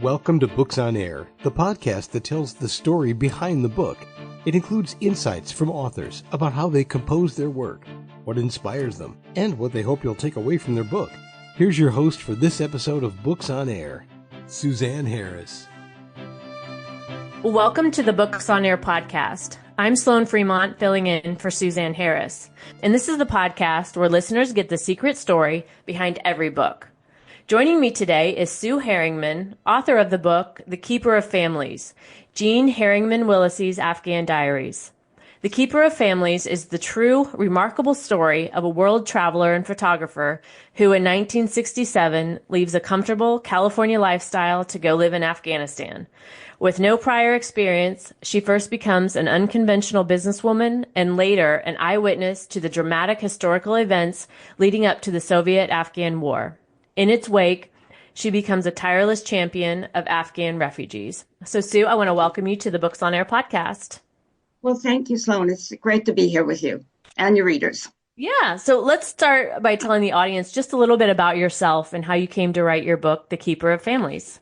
Welcome to Books on Air, the podcast that tells the story behind the book. It includes insights from authors about how they compose their work, what inspires them, and what they hope you'll take away from their book. Here's your host for this episode of Books on Air, Suzanne Harris. Welcome to the Books on Air podcast. I'm Sloan Fremont, filling in for Suzanne Harris, and this is the podcast where listeners get the secret story behind every book. Joining me today is Sue Heringman, author of the book The Keeper of Families, Jean Heringman Willacy's Afghan Diaries. The Keeper of Families is the true, remarkable story of a world traveler and photographer who in 1967 leaves a comfortable California lifestyle to go live in Afghanistan. With no prior experience, she first becomes an unconventional businesswoman and later an eyewitness to the dramatic historical events leading up to the Soviet-Afghan War. In its wake, she becomes a tireless champion of Afghan refugees. So, Sue, I want to welcome you to the Books on Air podcast. Well, thank you, Sloan. It's great to be here with you and your readers. Yeah, so let's start by telling the audience just a little bit about yourself and how you came to write your book, The Keeper of Families.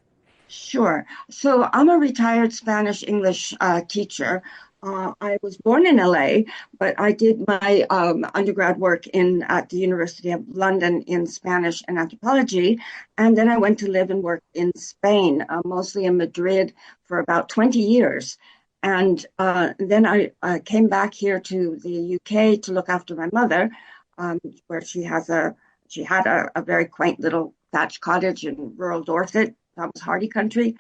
Sure. So I'm a retired Spanish-English teacher. I was born in LA, but I did my undergrad work at the University of London in Spanish and anthropology. And then I went to live and work in Spain, mostly in Madrid, for about 20 years. And then I came back here to the UK to look after my mother, where she had a very quaint little thatched cottage in rural Dorset. That was Hardy country.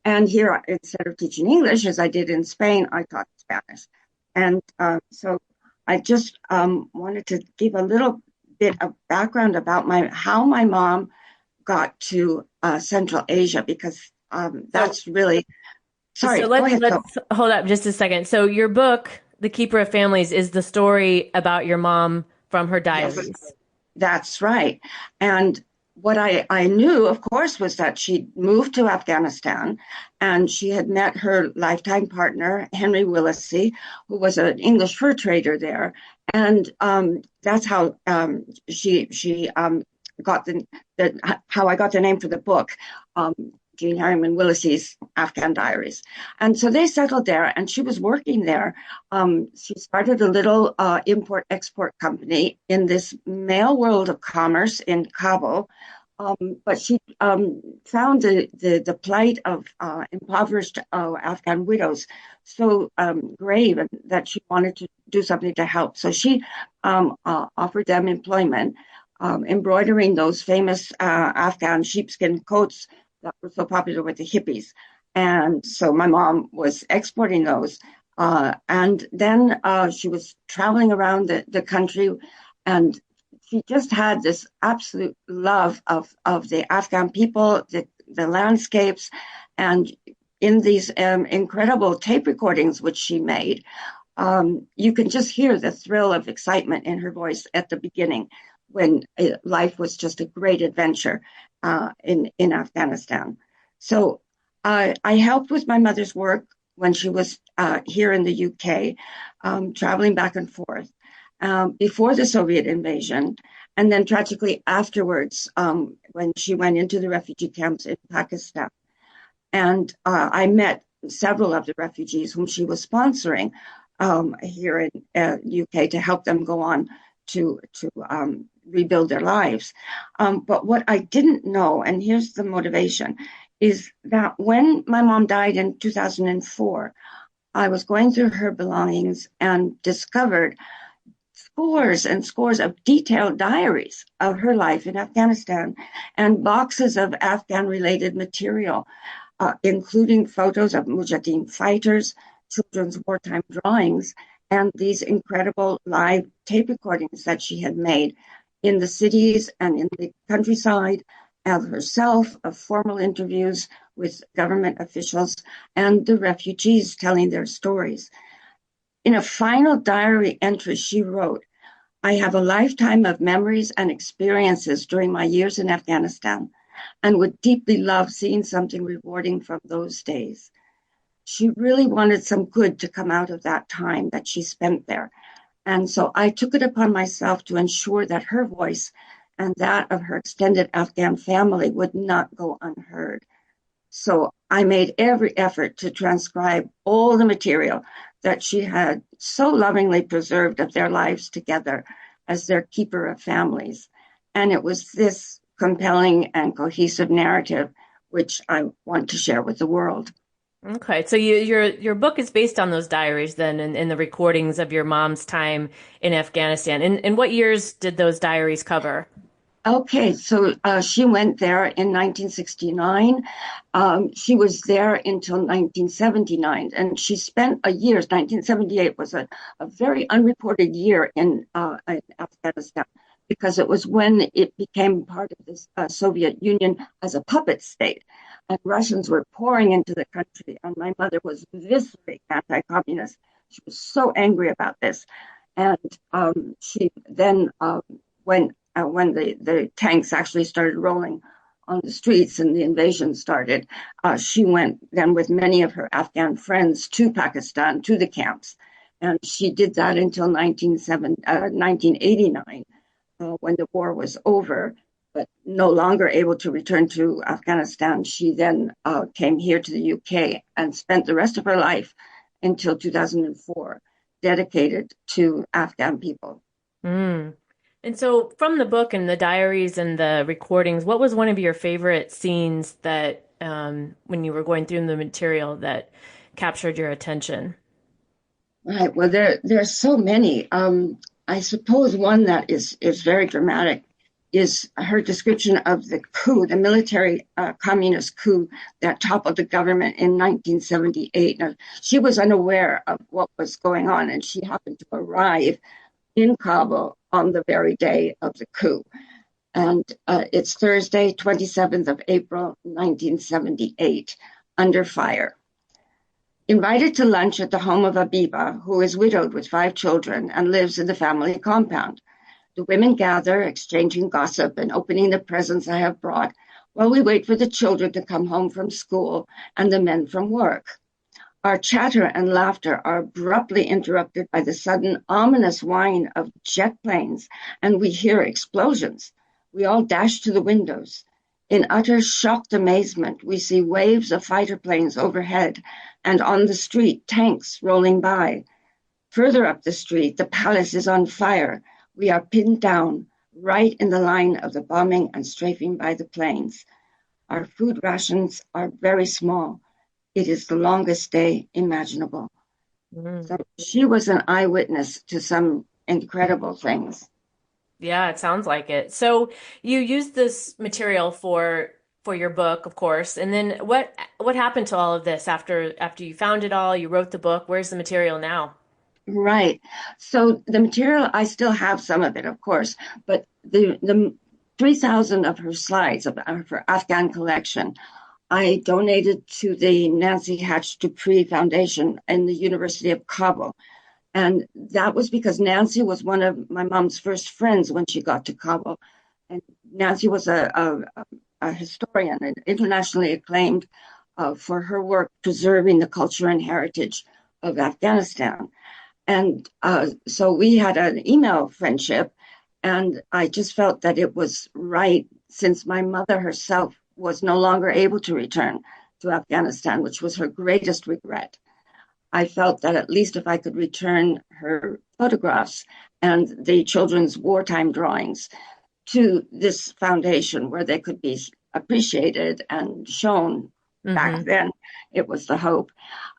And here, instead of teaching English, as I did in Spain, I taught Spanish. And so I just wanted to give a little bit of background about how my mom got to Central Asia, because that's really... Sorry, so let's hold up just a second. So your book, The Keeper of Families, is the story about your mom from her diaries. Yes, that's right. And what I knew, of course, was that she moved to Afghanistan and she had met her lifetime partner, Heringman Willacy, who was an English fur trader there. And that's how she got how I got the name for the book, Jean Heringman Willacy's Afghan Diaries. And so they settled there and she was working there. She started a little import-export company in this male world of commerce in Kabul. But she found the plight of impoverished Afghan widows so grave that she wanted to do something to help. So she offered them employment, embroidering those famous Afghan sheepskin coats that were so popular with the hippies. And so my mom was exporting those. And then she was traveling around the country, and she just had this absolute love of the Afghan people, the landscapes, and in these incredible tape recordings which she made, you can just hear the thrill of excitement in her voice at the beginning, when life was just a great adventure in Afghanistan. So I helped with my mother's work when she was here in the UK, traveling back and forth before the Soviet invasion, and then tragically afterwards when she went into the refugee camps in Pakistan. And I met several of the refugees whom she was sponsoring here in UK to help them go on to rebuild their lives. But what I didn't know, and here's the motivation, is that when my mom died in 2004, I was going through her belongings and discovered scores and scores of detailed diaries of her life in Afghanistan and boxes of Afghan-related material, including photos of Mujahideen fighters, children's wartime drawings, and these incredible live tape recordings that she had made in the cities and in the countryside, of herself, of formal interviews with government officials and the refugees telling their stories. In a final diary entry, she wrote, "I have a lifetime of memories and experiences during my years in Afghanistan and would deeply love seeing something rewarding from those days." She really wanted some good to come out of that time that she spent there. And so I took it upon myself to ensure that her voice and that of her extended Afghan family would not go unheard. So I made every effort to transcribe all the material that she had so lovingly preserved of their lives together as their keeper of families. And it was this compelling and cohesive narrative which I want to share with the world. Okay, so your book is based on those diaries then, and the recordings of your mom's time in Afghanistan. And what years did those diaries cover? Okay, so she went there in 1969. She was there until 1979, and she spent a year. 1978 was a very unreported year in Afghanistan because it was when it became part of the Soviet Union as a puppet state, and Russians were pouring into the country, and my mother was viscerally anti-communist. She was so angry about this, and she then went when the tanks actually started rolling on the streets and the invasion started, she went then with many of her Afghan friends to Pakistan, to the camps. And she did that until 1989, when the war was over, but no longer able to return to Afghanistan. She then came here to the UK and spent the rest of her life until 2004 dedicated to Afghan people. Mm. And so, from the book and the diaries and the recordings, what was one of your favorite scenes that, when you were going through the material, that captured your attention? Right. Well, there's so many. I suppose one that is very dramatic is her description of the coup, the military communist coup that toppled the government in 1978. Now, she was unaware of what was going on, and she happened to arrive in Kabul on the very day of the coup. And it's Thursday, 27th of April, 1978, under fire. Invited to lunch at the home of Abiba, who is widowed with 5 children and lives in the family compound. The women gather, exchanging gossip and opening the presents I have brought, while we wait for the children to come home from school and the men from work. Our chatter and laughter are abruptly interrupted by the sudden ominous whine of jet planes, and we hear explosions. We all dash to the windows. In utter shocked amazement, we see waves of fighter planes overhead, and on the street, tanks rolling by. Further up the street, the palace is on fire. We are pinned down, right in the line of the bombing and strafing by the planes. Our food rations are very small. It is the longest day imaginable. Mm. So she was an eyewitness to some incredible things. Yeah, it sounds like it. So you used this material for your book, of course, and then what happened to all of this after you found it all, you wrote the book? Where's the material now? Right. So the material, I still have some of it, of course, but the 3,000 of her slides of her Afghan collection, I donated to the Nancy Hatch Dupree Foundation in the University of Kabul. And that was because Nancy was one of my mom's first friends when she got to Kabul. And Nancy was a historian and internationally acclaimed for her work preserving the culture and heritage of Afghanistan. And so we had an email friendship, and I just felt that it was right, since my mother herself was no longer able to return to Afghanistan, which was her greatest regret. I felt that at least if I could return her photographs and the children's wartime drawings to this foundation where they could be appreciated and shown. Back Hmm. then, it was the hope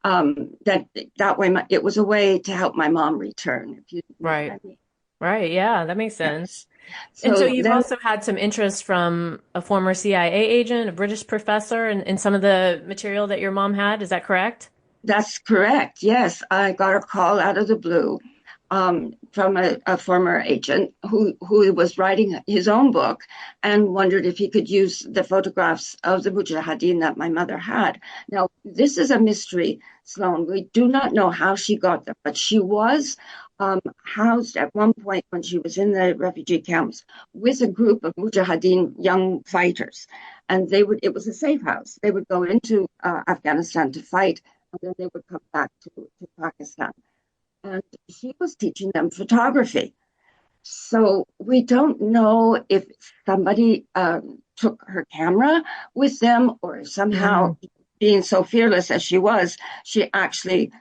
that way it was a way to help my mom return, if you know what Right. I mean. Right. Yeah, that makes sense. Yes. And so So you've then also had some interest from a former CIA agent, a British professor, in some of the material that your mom had. Is that correct? that's correct. Yes, I got a call out of the blue from a former agent who was writing his own book and wondered if he could use the photographs of the Mujahideen that my mother had. Now, this is a mystery, Sloan. We do not know how she got them, but she was housed at one point when she was in the refugee camps with a group of Mujahideen young fighters. And it was a safe house. They would go into Afghanistan to fight, and then they would come back to Pakistan. And she was teaching them photography. So we don't know if somebody took her camera with them, or somehow, Mm. being so fearless as she was, she actually,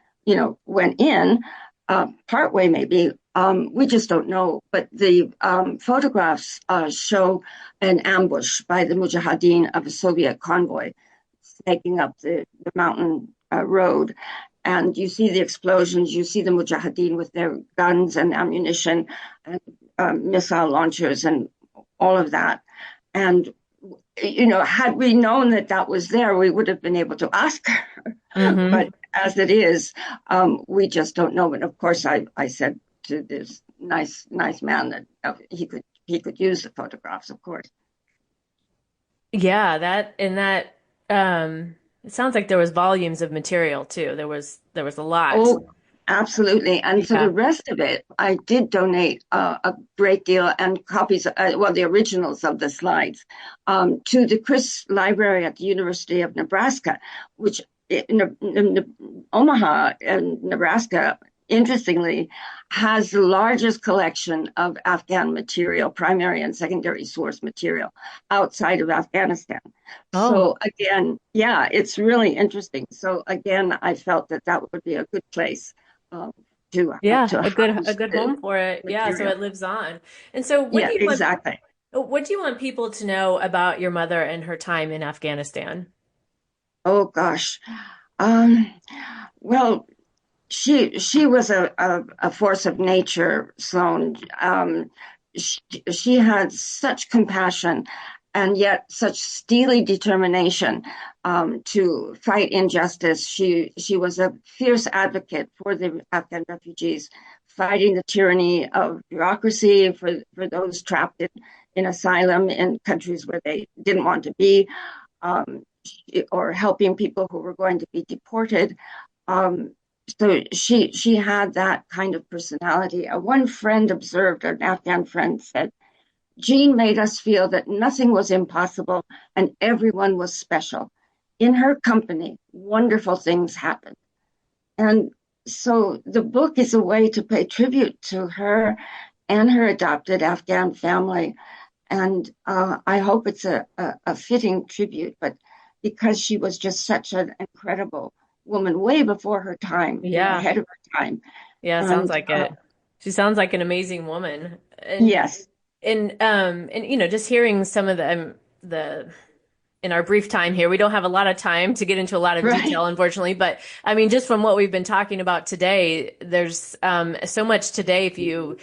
went in partway maybe. We just don't know. But the photographs show an ambush by the Mujahideen of a Soviet convoy snaking up the mountain road. And you see the explosions, you see the Mujahideen with their guns and ammunition and missile launchers and all of that. And, had we known that that was there, we would have been able to ask her. Hmm. But as it is, we just don't know. And of course, I said to this nice man that he could use the photographs, of course. Yeah, it sounds like there was volumes of material too. There was a lot. Oh, absolutely. And for the Yeah. rest of it, I did donate a great deal and copies, the originals of the slides, to the Chris Library at the University of Nebraska, which in Omaha, Nebraska, interestingly, has the largest collection of Afghan material, primary and secondary source material outside of Afghanistan. Oh, So again, yeah, it's really interesting. So again, I felt that that would be a good place um, yeah, to a house good the home for it. Yeah, so material. it lives on. And so Yeah, exactly. what do you want people to know about your mother and her time in Afghanistan? Oh gosh. Um, well, she was a force of nature, Sloan. She, she had such compassion and yet such steely determination to fight injustice. She was a fierce advocate for the Afghan refugees, fighting the tyranny of bureaucracy for those trapped in asylum in countries where they didn't want to be, um, or helping people who were going to be deported. Um, so she had that kind of personality. One friend observed, an Afghan friend said, Jean made us feel that nothing was impossible and everyone was special. In her company, wonderful things happened. And so the book is a way to pay tribute to her and her adopted Afghan family. And I hope it's a fitting tribute, but because she was just such an incredible woman, way before her time, Yeah. ahead of her time. Yeah, sounds And like it. She sounds like an amazing woman. yes, And just hearing some of the in our brief time here, we don't have a lot of time to get into a lot of right. detail, unfortunately. But I mean, just from what we've been talking about today, there's so much today. If you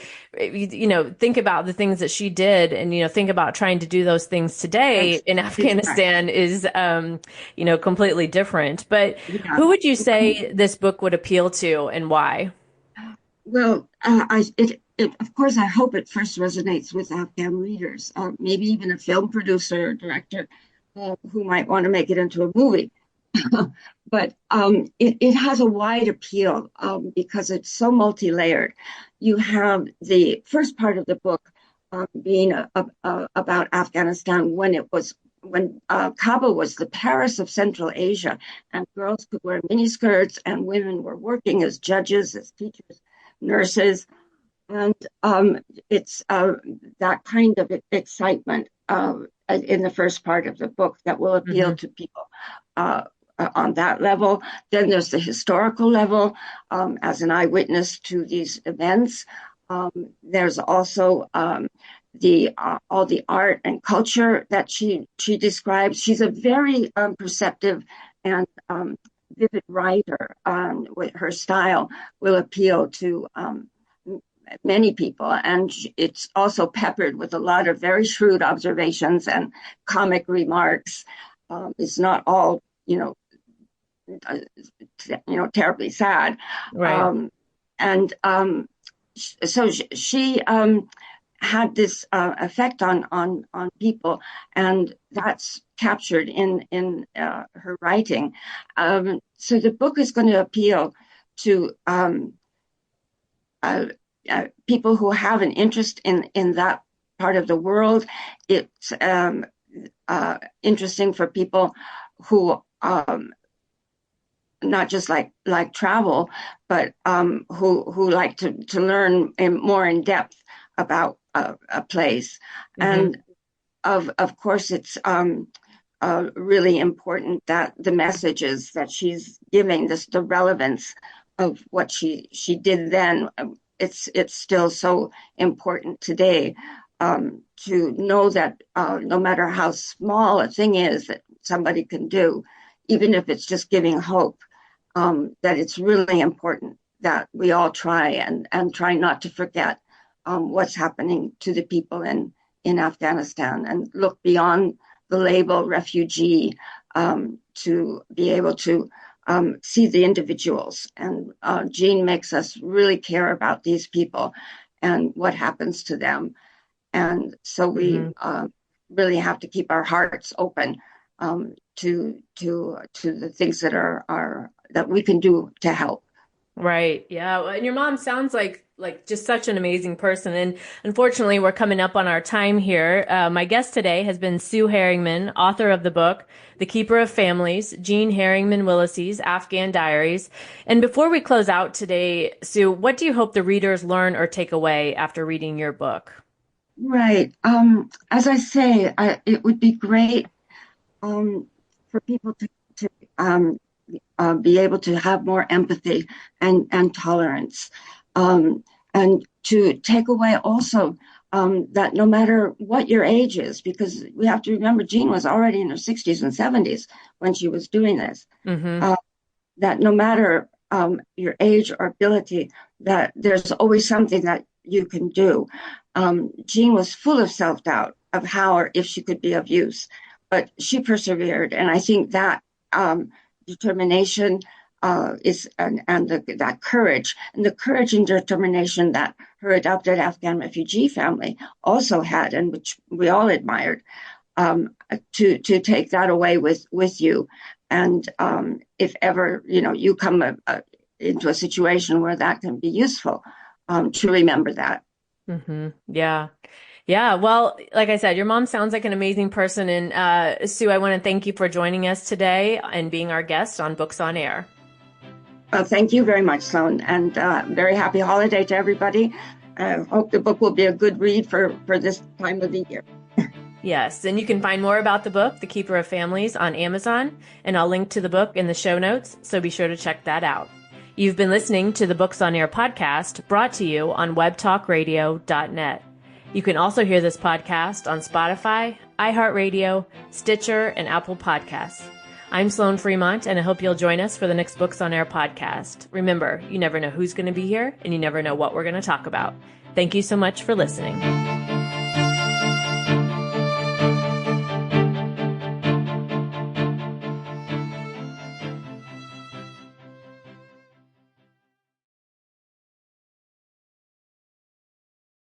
think about the things that she did, and think about trying to do those things today in Exactly. Afghanistan is completely different. But Yeah. who would you say this book would appeal to, and why? Well, of course, I hope it first resonates with Afghan readers, maybe even a film producer or director who might want to make it into a movie. But it has a wide appeal because it's so multi-layered. You have the first part of the book being about Afghanistan when Kabul was the Paris of Central Asia, and girls could wear miniskirts, and women were working as judges, as teachers, nurses, and it's that kind of excitement in the first part of the book that will appeal Hmm. to people on that level. Then there's the historical level as an eyewitness to these events. There's also the all the art and culture that she describes. She's a very perceptive and vivid writer. With her style will appeal to many people, and it's also peppered with a lot of very shrewd observations and comic remarks. It's not all uh, terribly sad, Right. um, and so she had this effect on people, and that's captured in her writing. So the book is going to appeal to uh, people who have an interest in that part of the world. It's interesting for people who not just like travel, but who like to learn more in depth about a place. And of course, it's really important that the messages that she's giving, the relevance of what she did then, it's still so important today, to know that no matter how small a thing is that somebody can do, even if it's just giving hope, that it's really important that we all try and try not to forget what's happening to the people in Afghanistan, and look beyond the label refugee, to be able to see the individuals. And Jean makes us really care about these people and what happens to them. And so we really have to keep our hearts open to the things that are that we can do to help. Right. Yeah. And your mom sounds like just such an amazing person. And unfortunately, we're coming up on our time here. My guest today has been Sue Heringman, author of the book, The Keeper of Families, Jean Heringman Willacy's Afghan Diaries. And before we close out today, Sue, what do you hope the readers learn or take away after reading your book? Right. As I say, it would be great for people to be able to have more empathy and tolerance, and to take away also that no matter what your age is, because we have to remember Jean was already in her 60s and 70s when she was doing this, that no matter your age or ability, that there's always something that you can do. Jean was full of self-doubt of how or if she could be of use, but she persevered. And I think that determination that courage, and the courage and determination that her adopted Afghan refugee family also had, and which we all admired, to take that away with you. And if ever you come into a situation where that can be useful, to remember that. Yeah. Yeah. Well, like I said, your mom sounds like an amazing person. And Sue, I want to thank you for joining us today and being our guest on Books on Air. Thank you very much, Sloan, and very happy holiday to everybody. I hope the book will be a good read for this time of the year. Yes, and you can find more about the book, The Keeper of Families, on Amazon, and I'll link to the book in the show notes, so be sure to check that out. You've been listening to the Books on Air podcast, brought to you on webtalkradio.net. You can also hear this podcast on Spotify, iHeartRadio, Stitcher, and Apple Podcasts. I'm Sloan Fremont, and I hope you'll join us for the next Books on Air podcast. Remember, you never know who's going to be here, and you never know what we're going to talk about. Thank you so much for listening.